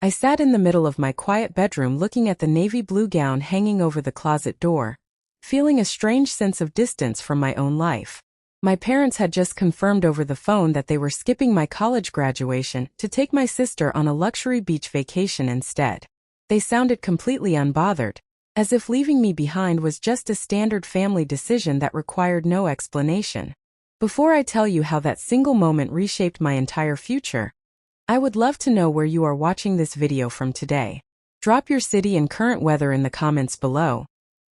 I sat in the middle of my quiet bedroom looking at the navy blue gown hanging over the closet door, feeling a strange sense of distance from my own life. My parents had just confirmed over the phone that they were skipping my college graduation to take my sister on a luxury beach vacation instead. They sounded completely unbothered, as if leaving me behind was just a standard family decision that required no explanation. Before I tell you how that single moment reshaped my entire future, I would love to know where you are watching this video from today. Drop your city and current weather in the comments below,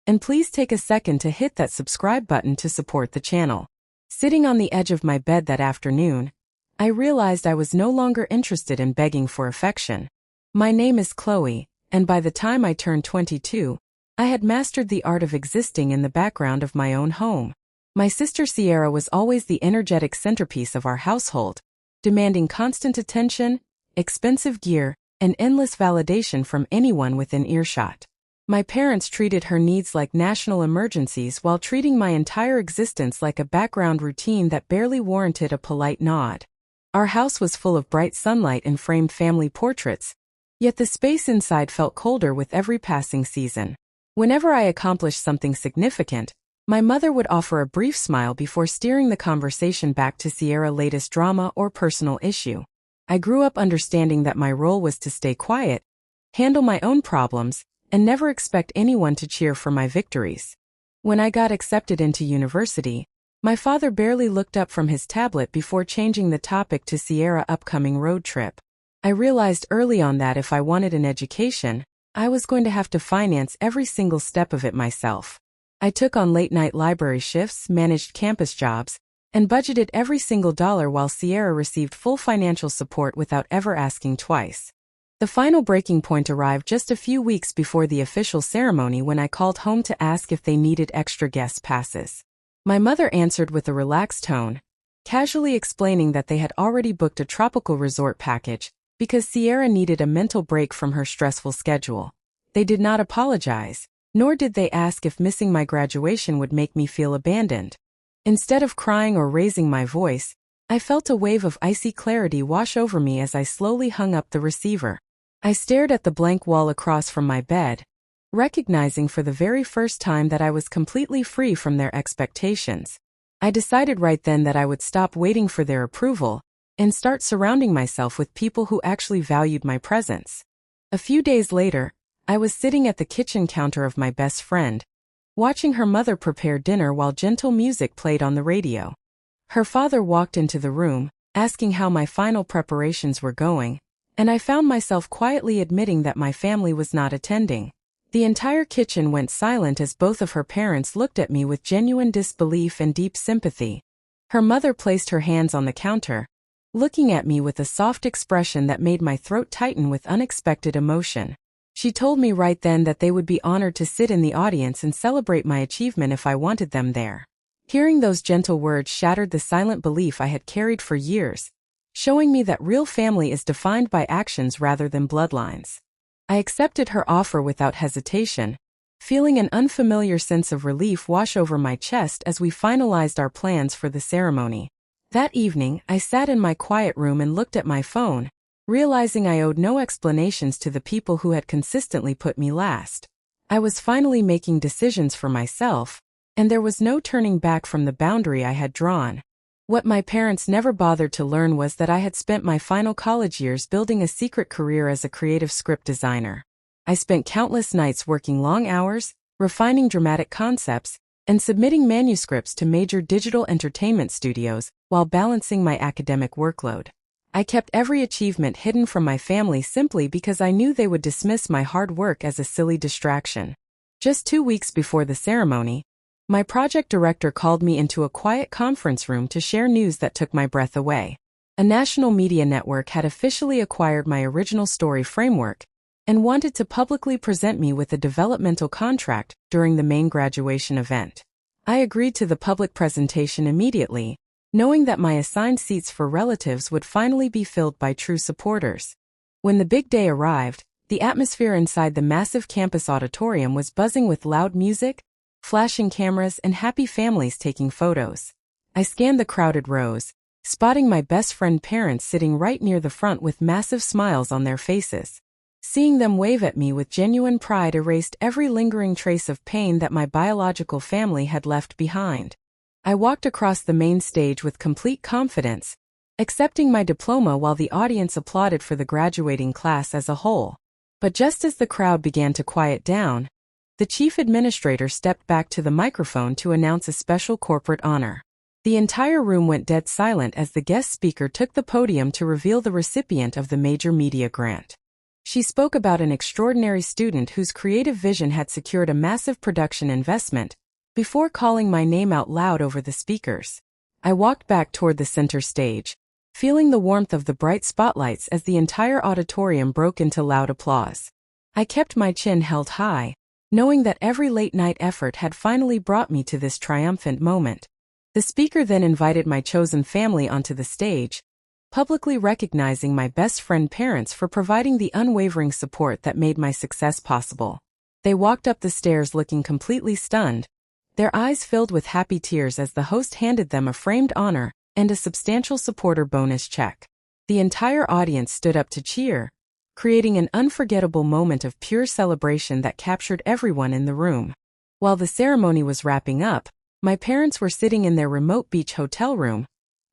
and please take a second to hit that subscribe button to support the channel. Sitting on the edge of my bed that afternoon, I realized I was no longer interested in begging for affection. My name is Chloe, and by the time I turned 22, I had mastered the art of existing in the background of my own home. My sister Sierra was always the energetic centerpiece of our household, demanding constant attention, expensive gear, and endless validation from anyone within earshot. My parents treated her needs like national emergencies while treating my entire existence like a background routine that barely warranted a polite nod. Our house was full of bright sunlight and framed family portraits, yet the space inside felt colder with every passing season. Whenever I accomplished something significant, my mother would offer a brief smile before steering the conversation back to Sierra's latest drama or personal issue. I grew up understanding that my role was to stay quiet, handle my own problems, and never expect anyone to cheer for my victories. When I got accepted into university, my father barely looked up from his tablet before changing the topic to Sierra's upcoming road trip. I realized early on that if I wanted an education, I was going to have to finance every single step of it myself. I took on late-night library shifts, managed campus jobs, and budgeted every single dollar while Sierra received full financial support without ever asking twice. The final breaking point arrived just a few weeks before the official ceremony when I called home to ask if they needed extra guest passes. My mother answered with a relaxed tone, casually explaining that they had already booked a tropical resort package because Sierra needed a mental break from her stressful schedule. They did not apologize, nor did they ask if missing my graduation would make me feel abandoned. Instead of crying or raising my voice, I felt a wave of icy clarity wash over me as I slowly hung up the receiver. I stared at the blank wall across from my bed, recognizing for the very first time that I was completely free from their expectations. I decided right then that I would stop waiting for their approval and start surrounding myself with people who actually valued my presence. A few days later, I was sitting at the kitchen counter of my best friend, watching her mother prepare dinner while gentle music played on the radio. Her father walked into the room, asking how my final preparations were going, and I found myself quietly admitting that my family was not attending. The entire kitchen went silent as both of her parents looked at me with genuine disbelief and deep sympathy. Her mother placed her hands on the counter, looking at me with a soft expression that made my throat tighten with unexpected emotion. She told me right then that they would be honored to sit in the audience and celebrate my achievement if I wanted them there. Hearing those gentle words shattered the silent belief I had carried for years, showing me that real family is defined by actions rather than bloodlines. I accepted her offer without hesitation, feeling an unfamiliar sense of relief wash over my chest as we finalized our plans for the ceremony. That evening, I sat in my quiet room and looked at my phone, realizing I owed no explanations to the people who had consistently put me last. I was finally making decisions for myself, and there was no turning back from the boundary I had drawn. What my parents never bothered to learn was that I had spent my final college years building a secret career as a creative script designer. I spent countless nights working long hours, refining dramatic concepts, and submitting manuscripts to major digital entertainment studios while balancing my academic workload. I kept every achievement hidden from my family simply because I knew they would dismiss my hard work as a silly distraction. Just 2 weeks before the ceremony, my project director called me into a quiet conference room to share news that took my breath away. A national media network had officially acquired my original story framework and wanted to publicly present me with a developmental contract during the main graduation event. I agreed to the public presentation immediately, knowing that my assigned seats for relatives would finally be filled by true supporters. When the big day arrived, the atmosphere inside the massive campus auditorium was buzzing with loud music, flashing cameras, and happy families taking photos. I scanned the crowded rows, spotting my best friend parents sitting right near the front with massive smiles on their faces. Seeing them wave at me with genuine pride erased every lingering trace of pain that my biological family had left behind. I walked across the main stage with complete confidence, accepting my diploma while the audience applauded for the graduating class as a whole. But just as the crowd began to quiet down, the chief administrator stepped back to the microphone to announce a special corporate honor. The entire room went dead silent as the guest speaker took the podium to reveal the recipient of the major media grant. She spoke about an extraordinary student whose creative vision had secured a massive production investment, before calling my name out loud over the speakers. I walked back toward the center stage, feeling the warmth of the bright spotlights as the entire auditorium broke into loud applause. I kept my chin held high, knowing that every late-night effort had finally brought me to this triumphant moment. The speaker then invited my chosen family onto the stage, publicly recognizing my best friend parents for providing the unwavering support that made my success possible. They walked up the stairs looking completely stunned, their eyes filled with happy tears as the host handed them a framed honor and a substantial supporter bonus check. The entire audience stood up to cheer, creating an unforgettable moment of pure celebration that captured everyone in the room. While the ceremony was wrapping up, my parents were sitting in their remote beach hotel room,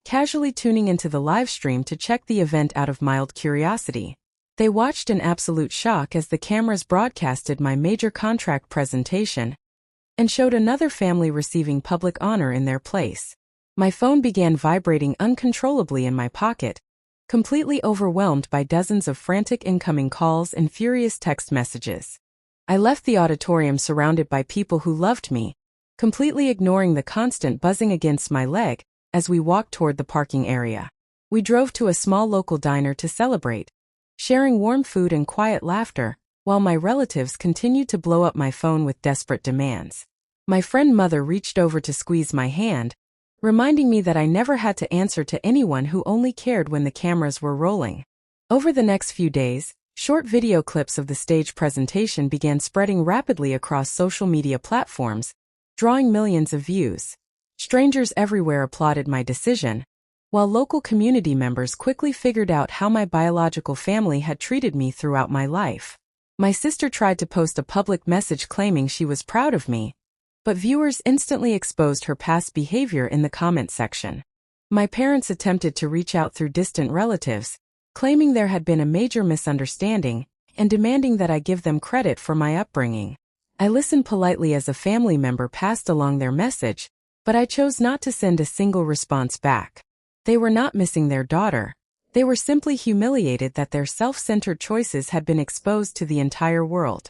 casually tuning into the live stream to check the event out of mild curiosity. They watched in absolute shock as the cameras broadcasted my major contract presentation and showed another family receiving public honor in their place. My phone began vibrating uncontrollably in my pocket, completely overwhelmed by dozens of frantic incoming calls and furious text messages. I left the auditorium surrounded by people who loved me, completely ignoring the constant buzzing against my leg as we walked toward the parking area. We drove to a small local diner to celebrate, sharing warm food and quiet laughter, while my relatives continued to blow up my phone with desperate demands. My friend mother reached over to squeeze my hand, reminding me that I never had to answer to anyone who only cared when the cameras were rolling. Over the next few days, short video clips of the stage presentation began spreading rapidly across social media platforms, drawing millions of views. Strangers everywhere applauded my decision, while local community members quickly figured out how my biological family had treated me throughout my life. My sister tried to post a public message claiming she was proud of me, but viewers instantly exposed her past behavior in the comment section. My parents attempted to reach out through distant relatives, claiming there had been a major misunderstanding and demanding that I give them credit for my upbringing. I listened politely as a family member passed along their message, but I chose not to send a single response back. They were not missing their daughter. They were simply humiliated that their self-centered choices had been exposed to the entire world.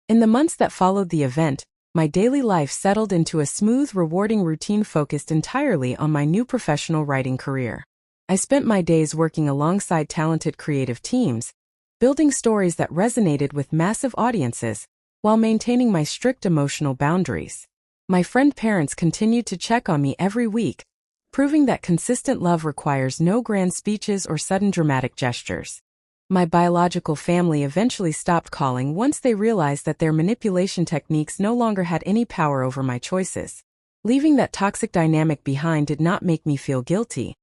In the months that followed the event, my daily life settled into a smooth, rewarding routine focused entirely on my new professional writing career. I spent my days working alongside talented creative teams, building stories that resonated with massive audiences, while maintaining my strict emotional boundaries. My friend parents continued to check on me every week, proving that consistent love requires no grand speeches or sudden dramatic gestures. My biological family eventually stopped calling once they realized that their manipulation techniques no longer had any power over my choices. Leaving that toxic dynamic behind did not make me feel guilty.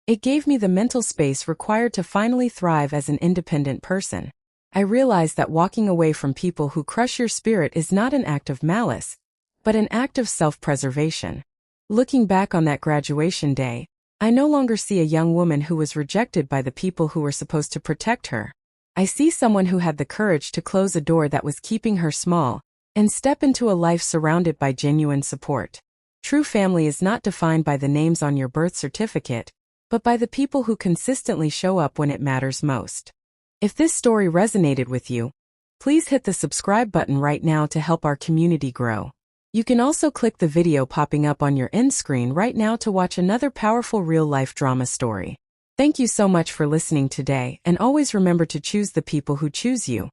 It gave me the mental space required to finally thrive as an independent person. I realized that walking away from people who crush your spirit is not an act of malice, but an act of self-preservation. Looking back on that graduation day, I no longer see a young woman who was rejected by the people who were supposed to protect her. I see someone who had the courage to close a door that was keeping her small and step into a life surrounded by genuine support. True family is not defined by the names on your birth certificate, but by the people who consistently show up when it matters most. If this story resonated with you, please hit the subscribe button right now to help our community grow. You can also click the video popping up on your end screen right now to watch another powerful real-life drama story. Thank you so much for listening today, and always remember to choose the people who choose you.